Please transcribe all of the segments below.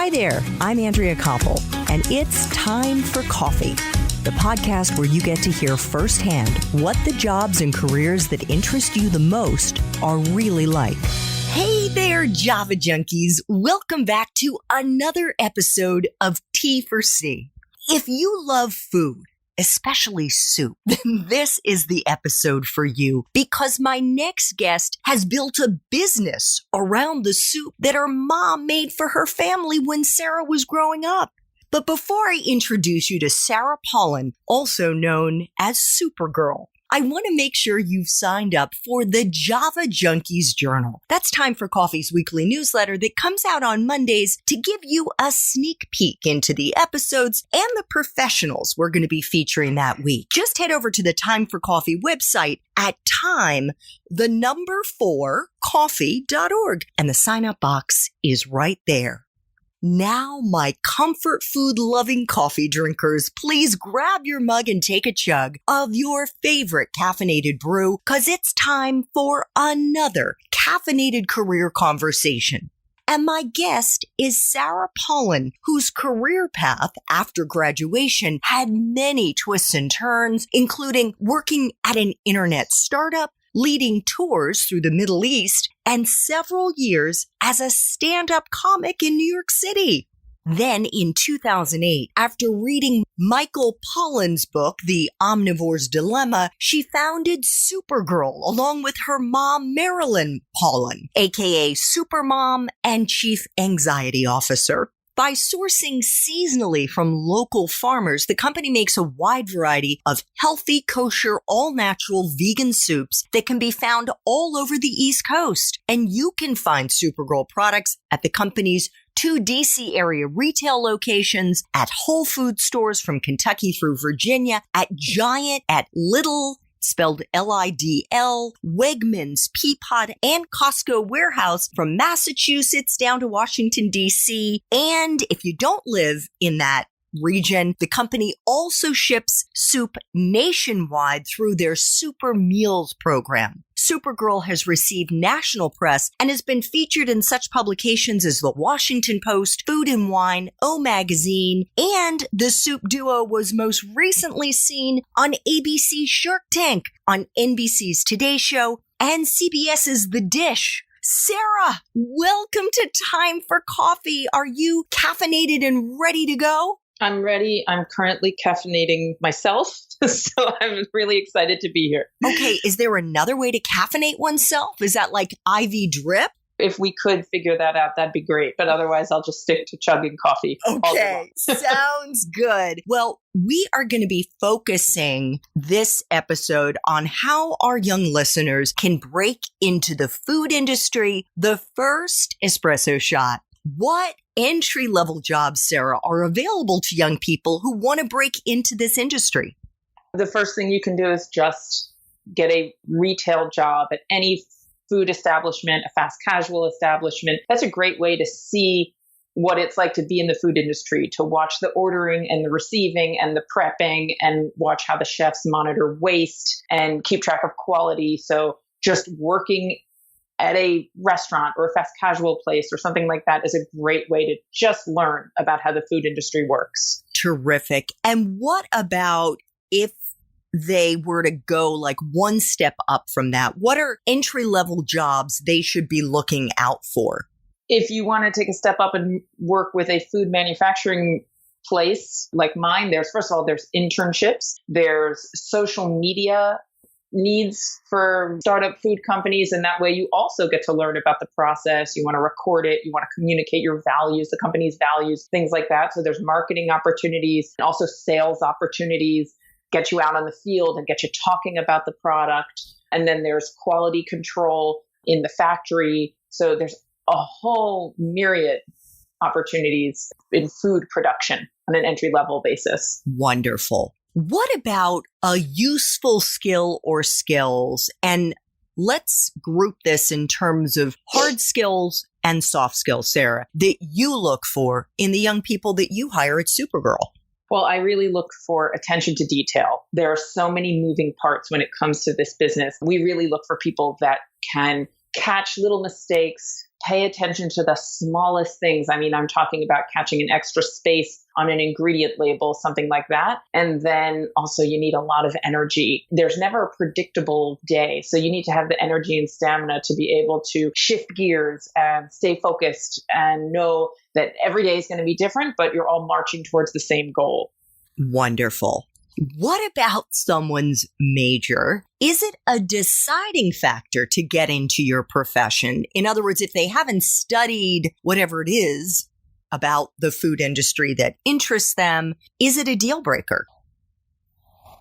Hi there, I'm Andrea Koppel, and it's time for coffee, the podcast where you get to hear firsthand what the jobs and careers that interest you the most are really like. Hey there, Java junkies. Welcome back to another episode of T for C. If you love food, especially soup, then this is the episode for you because my next guest has built a business around the soup that her mom made for her family when Sara was growing up. But before I introduce you to Sara Polon, also known as Soupergirl, I want to make sure you've signed up for the Java Junkies Journal. That's Time for Coffee's weekly newsletter that comes out on Mondays to give you a sneak peek into the episodes and the professionals we're going to be featuring that week. Just head over to the Time for Coffee website at time4coffee.org, and the sign-up box is right there. Now, my comfort food-loving coffee drinkers, please grab your mug and take a chug of your favorite caffeinated brew, because it's time for another caffeinated career conversation. And my guest is Sara Polon, whose career path after graduation had many twists and turns, including working at an internet startup, leading tours through the Middle East, and several years as a stand-up comic in New York City. Then in 2008, after reading Michael Pollan's book, The Omnivore's Dilemma, she founded Soupergirl along with her mom, Marilyn Polon, aka Supermom and Chief Anxiety Officer. By sourcing seasonally from local farmers, the company makes a wide variety of healthy, kosher, all-natural vegan soups that can be found all over the East Coast. And you can find Soupergirl products at the company's 2 DC area retail locations, at Whole Food stores from Kentucky through Virginia, at Giant, at Lidl, spelled Lidl, Wegmans, Peapod, and Costco warehouse from Massachusetts down to Washington, D.C. And if you don't live in that region, the company also ships soup nationwide through their Super Meals program. Soupergirl has received national press and has been featured in such publications as The Washington Post, Food and Wine, O Magazine, and the soup duo was most recently seen on ABC's Shark Tank, on NBC's Today Show, and CBS's The Dish. Sara, welcome to Time for Coffee. Are you caffeinated and ready to go? I'm ready. I'm currently caffeinating myself, so I'm really excited to be here. Okay, is there another way to caffeinate oneself? Is that like IV drip? If we could figure that out, that'd be great. But otherwise, I'll just stick to chugging coffee. Okay, sounds good. Well, we are going to be focusing this episode on how our young listeners can break into the food industry, the first espresso shot. What entry-level jobs, Sara, are available to young people who want to break into this industry? The first thing you can do is just get a retail job at any food establishment, a fast casual establishment. That's a great way to see what it's like to be in the food industry, to watch the ordering and the receiving and the prepping and watch how the chefs monitor waste and keep track of quality. So just working at a restaurant or a fast casual place or something like that is a great way to just learn about how the food industry works. Terrific. And what about if they were to go like one step up from that? What are entry-level jobs they should be looking out for? If you want to take a step up and work with a food manufacturing place like mine, first of all, there's internships, there's social media needs for startup food companies. And that way you also get to learn about the process. You want to record it. You want to communicate your values, the company's values, things like that. So there's marketing opportunities and also sales opportunities, get you out on the field and get you talking about the product. And then there's quality control in the factory. So there's a whole myriad opportunities in food production on an entry-level basis. Wonderful. What about a useful skill or skills? And let's group this in terms of hard skills and soft skills, Sara, that you look for in the young people that you hire at Soupergirl. Well, I really look for attention to detail. There are so many moving parts when it comes to this business. We really look for people that can catch little mistakes, pay attention to the smallest things. I mean, I'm talking about catching an extra space on an ingredient label, something like that. And then also you need a lot of energy. There's never a predictable day. So you need to have the energy and stamina to be able to shift gears and stay focused and know that every day is going to be different, but you're all marching towards the same goal. Wonderful. What about someone's major? Is it a deciding factor to get into your profession? In other words, if they haven't studied whatever it is about the food industry that interests them, is it a deal breaker?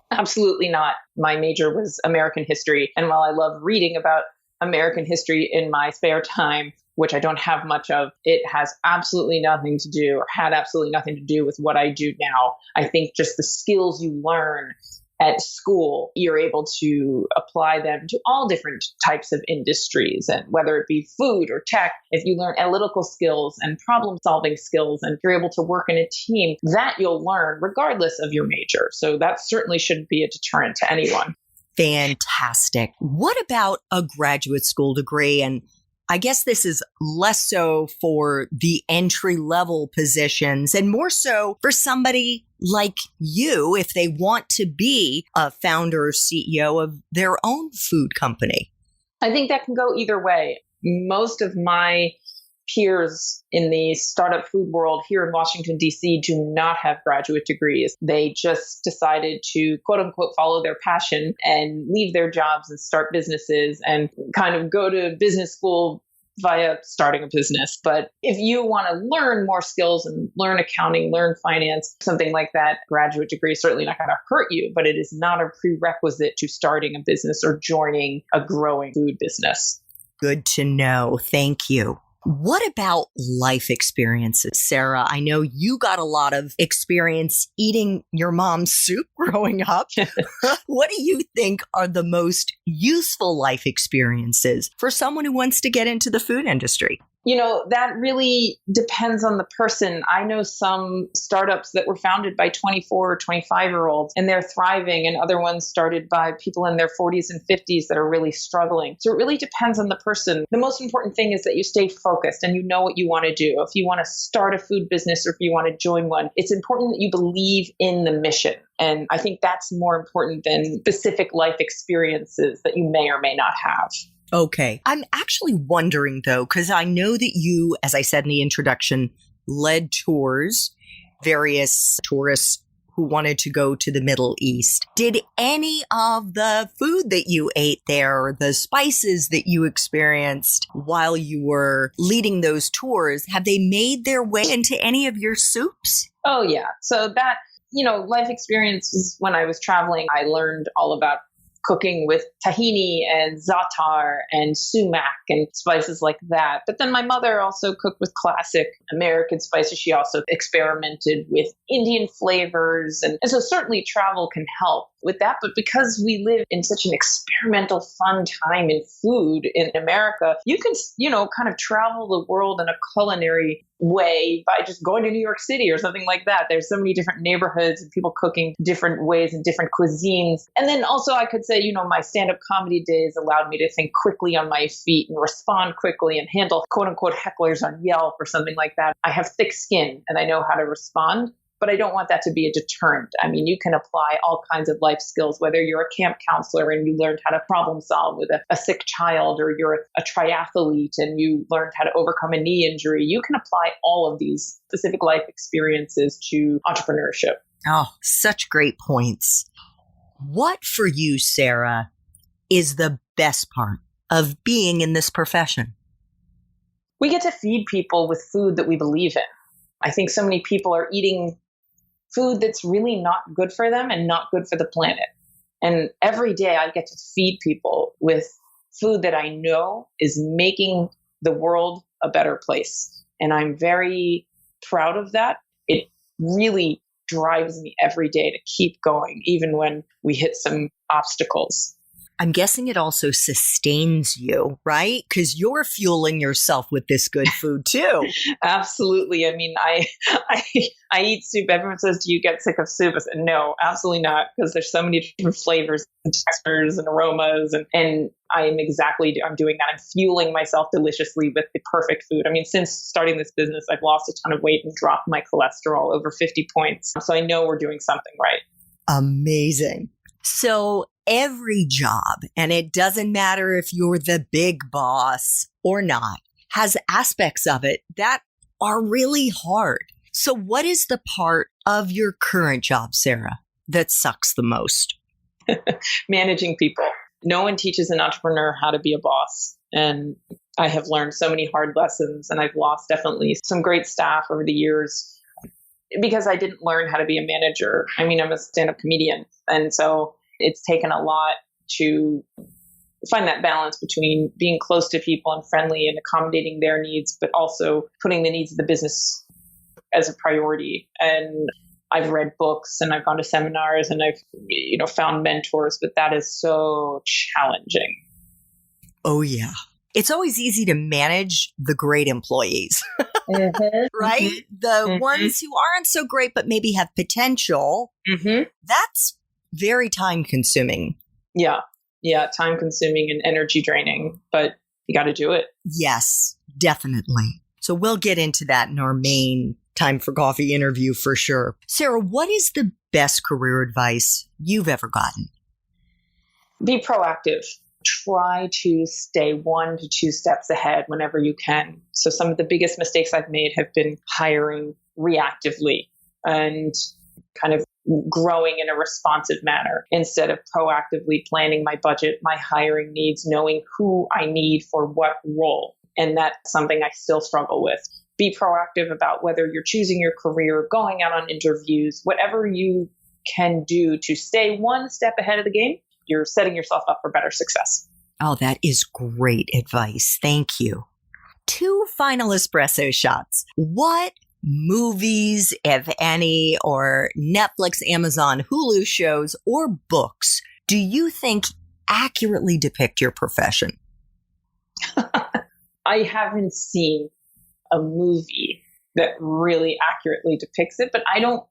Absolutely not. My major was American history. And while I love reading about American history in my spare time, which I don't have much of, it has absolutely nothing to do or had absolutely nothing to do with what I do now. I think just the skills you learn at school, you're able to apply them to all different types of industries. And whether it be food or tech, if you learn analytical skills and problem solving skills and you're able to work in a team, that you'll learn regardless of your major. So that certainly shouldn't be a deterrent to anyone. Fantastic. What about a graduate school degree? And I guess this is less so for the entry level positions and more so for somebody like you if they want to be a founder or CEO of their own food company. I think that can go either way. Most of my peers in the startup food world here in Washington, D.C. do not have graduate degrees. They just decided to, quote unquote, follow their passion and leave their jobs and start businesses and kind of go to business school via starting a business. But if you want to learn more skills and learn accounting, learn finance, something like that, graduate degree is certainly not going to hurt you, but it is not a prerequisite to starting a business or joining a growing food business. Good to know. Thank you. What about life experiences, Sara? I know you got a lot of experience eating your mom's soup growing up. What do you think are the most useful life experiences for someone who wants to get into the food industry? You know, that really depends on the person. I know some startups that were founded by 24 or 25-year-olds and they're thriving, and other ones started by people in their 40s and 50s that are really struggling. So it really depends on the person. The most important thing is that you stay focused and you know what you want to do. If you want to start a food business or if you want to join one, it's important that you believe in the mission. And I think that's more important than specific life experiences that you may or may not have. Okay. I'm actually wondering, though, because I know that you, as I said in the introduction, led tours, various tourists who wanted to go to the Middle East. Did any of the food that you ate there, or the spices that you experienced while you were leading those tours, have they made their way into any of your soups? Oh, yeah. So that, life experiences when I was traveling, I learned all about cooking with tahini and za'atar and sumac and spices like that. But then my mother also cooked with classic American spices. She also experimented with Indian flavors. And so certainly travel can help with that. But because we live in such an experimental, fun time in food in America, you can, kind of travel the world in a culinary way by just going to New York City or something like that. There's so many different neighborhoods and people cooking different ways and different cuisines. And then also I could say, my stand-up comedy days allowed me to think quickly on my feet and respond quickly and handle quote unquote hecklers on Yelp or something like that. I have thick skin and I know how to respond. But I don't want that to be a deterrent. I mean, you can apply all kinds of life skills, whether you're a camp counselor and you learned how to problem solve with a sick child, or you're a triathlete and you learned how to overcome a knee injury. You can apply all of these specific life experiences to entrepreneurship. Oh, such great points. What for you, Sara, is the best part of being in this profession? We get to feed people with food that we believe in. I think so many people are eating food that's really not good for them and not good for the planet. And every day I get to feed people with food that I know is making the world a better place. And I'm very proud of that. It really drives me every day to keep going, even when we hit some obstacles. I'm guessing it also sustains you, right? Because you're fueling yourself with this good food too. Absolutely. I mean, I eat soup. Everyone says, "Do you get sick of soup?" I said, "No, absolutely not," because there's so many different flavors and textures and aromas, and I'm doing that. I'm fueling myself deliciously with the perfect food. I mean, since starting this business, I've lost a ton of weight and dropped my cholesterol over 50 points. So I know we're doing something right. Amazing. So every job, and it doesn't matter if you're the big boss or not, has aspects of it that are really hard. So what is the part of your current job, Sara, that sucks the most? Managing people. No one teaches an entrepreneur how to be a boss. And I have learned so many hard lessons, and I've lost definitely some great staff over the years because I didn't learn how to be a manager. I mean, I'm a stand-up comedian. And so it's taken a lot to find that balance between being close to people and friendly and accommodating their needs, but also putting the needs of the business as a priority. And I've read books and I've gone to seminars and I've, found mentors, but that is so challenging. Oh, yeah. It's always easy to manage the great employees, mm-hmm, right? Mm-hmm, the ones who aren't so great, but maybe have potential. That's very time consuming. Yeah. Time consuming and energy draining, but you got to do it. Yes, definitely. So we'll get into that in our main Time for Coffee interview for sure. Sara, what is the best career advice you've ever gotten? Be proactive. Try to stay 1 to 2 steps ahead whenever you can. So some of the biggest mistakes I've made have been hiring reactively and kind of growing in a responsive manner instead of proactively planning my budget, my hiring needs, knowing who I need for what role. And that's something I still struggle with. Be proactive about whether you're choosing your career, going out on interviews, whatever you can do to stay 1 step ahead of the game. You're setting yourself up for better success. Oh, that is great advice. Thank you. 2 final espresso shots. What movies, if any, or Netflix, Amazon, Hulu shows, or books do you think accurately depict your profession? I haven't seen a movie that really accurately depicts it, but I don't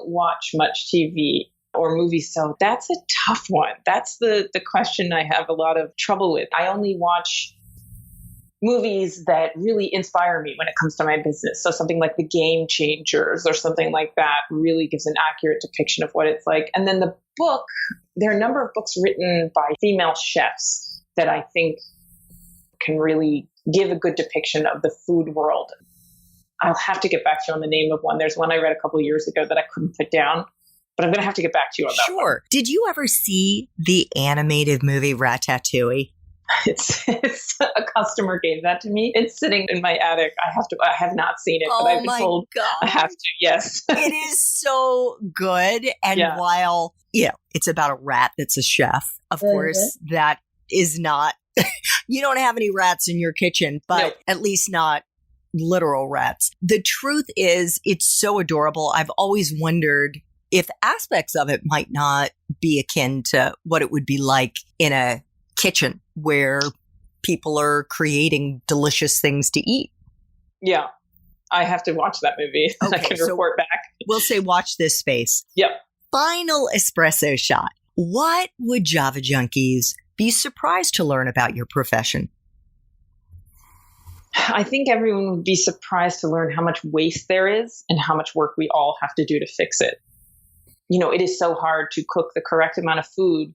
watch much TV or movies, so that's a tough one. That's the question I have a lot of trouble with. I only watch movies that really inspire me when it comes to my business. So something like The Game Changers or something like that really gives an accurate depiction of what it's like. And then the book, there are a number of books written by female chefs that I think can really give a good depiction of the food world. I'll have to get back to you on the name of one. There's one I read a couple of years ago that I couldn't put down, but I'm going to have to get back to you on that one. Sure. Did you ever see the animated movie Ratatouille? It's a customer gave that to me. It's sitting in my attic. I have not seen it, but I've been told I have to. Yes. It is so good. And while, it's about a rat that's a chef, of course, that is not, you don't have any rats in your kitchen, but at least not literal rats. The truth is, it's so adorable. I've always wondered if aspects of it might not be akin to what it would be like in a kitchen where people are creating delicious things to eat. Yeah. I have to watch that movie. Okay, I can report back. We'll say watch this space. Yep. Final espresso shot. What would Java junkies be surprised to learn about your profession? I think everyone would be surprised to learn how much waste there is and how much work we all have to do to fix it. It is so hard to cook the correct amount of food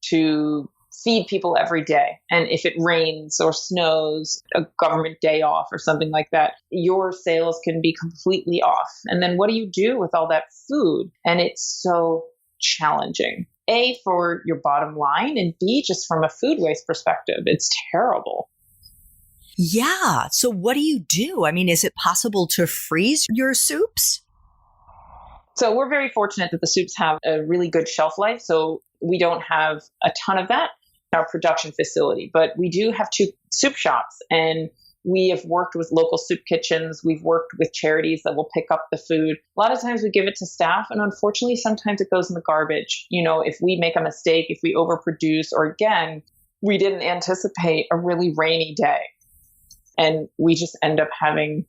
to feed people every day. And if it rains or snows, a government day off or something like that, your sales can be completely off. And then what do you do with all that food? And it's so challenging. A, for your bottom line, and B, just from a food waste perspective, it's terrible. Yeah. So what do you do? I mean, is it possible to freeze your soups? So we're very fortunate that the soups have a really good shelf life. So we don't have a ton of that in our production facility, but we do have 2 soup shops, and We have worked with local soup kitchens. We've worked with charities that will pick up the food. A lot of times we give it to staff, and unfortunately, sometimes it goes in the garbage. If we make a mistake, if we overproduce, or again, we didn't anticipate a really rainy day, and we just end up having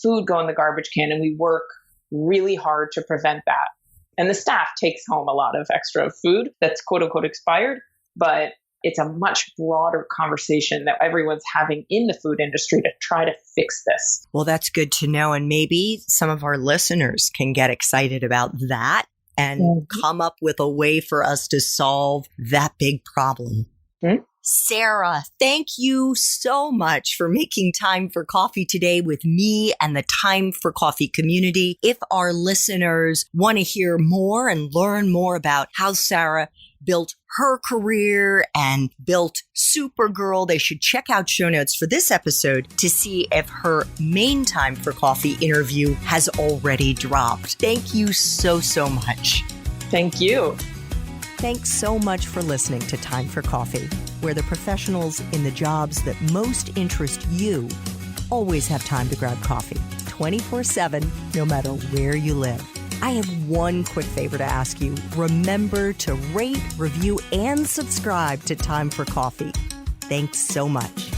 food go in the garbage can, and we work really hard to prevent that. And the staff takes home a lot of extra food that's quote unquote expired, but it's a much broader conversation that everyone's having in the food industry to try to fix this. Well, that's good to know. And maybe some of our listeners can get excited about that and come up with a way for us to solve that big problem. Mm-hmm. Sara, thank you so much for making time for coffee today with me and the Time for Coffee community. If our listeners want to hear more and learn more about how Sara built her career and built Soupergirl, they should check out show notes for this episode to see if her main Time for Coffee interview has already dropped. Thank you so, so much. Thank you. Thanks so much for listening to Time for Coffee, where the professionals in the jobs that most interest you always have time to grab coffee 24/7, no matter where you live. I have one quick favor to ask you. Remember to rate, review, and subscribe to Time for Coffee. Thanks so much.